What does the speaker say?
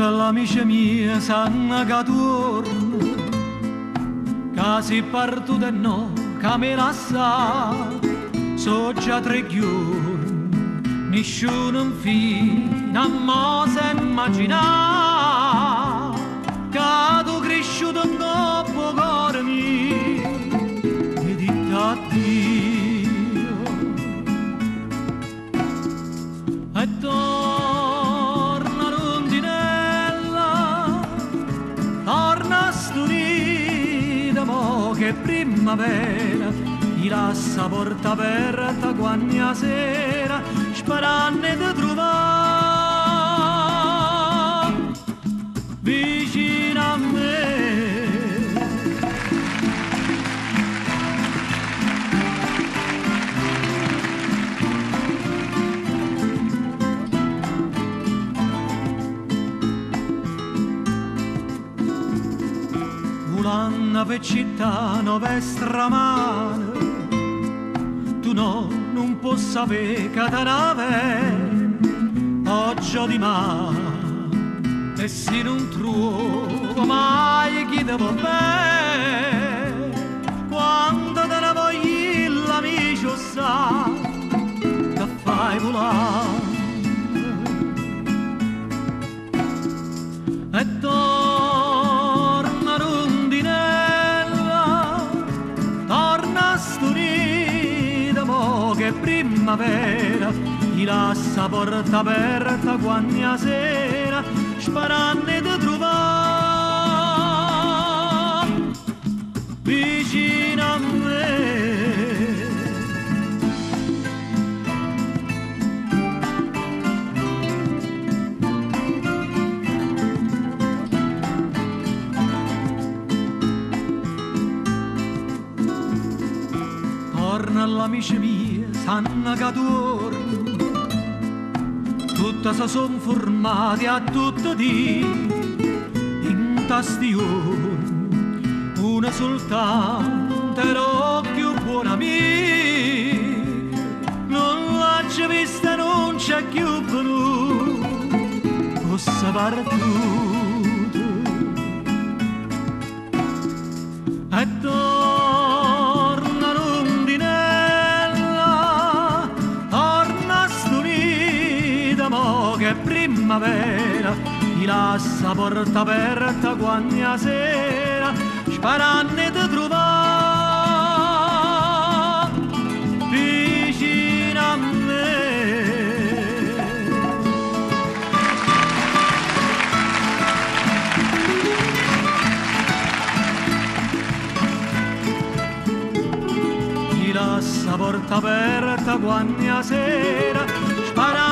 Tutte le amiche mie sanno che torno, che si partuto e no, che me la sa. So già 3 giorni, nessuno fino a mo' se immagina che tu cresciuto in dopo cuore mio e dico addio. E torna rondinella, torna a studire, mo' che primavera ti lascia porta aperta quando sera, sperando di trovare vicino a me. Volando per città nuove stramane, tu no, non puoi sapere che te nave oggi di mare, e se non trovo mai chi ti può bene, quando te ne voglio l'amico sa che fai volare. E torna rondinella, torna a studire, mo' che primavera ti lascia porta aperta quando sera, sperando di trovare vicino a me. Torna all'amici mie, sanno che torno, tutte si son formate a tutti di in tastione, una soltanto era più buona amica, non l'ha già vista, non c'è più venuta, fosse partita. E torna rondinella, torna studita, mo' che primavera ti lascia porta aperta quando sera, sperando di trovare vicino a me. Ti lascia porta aperta quando sera, sperando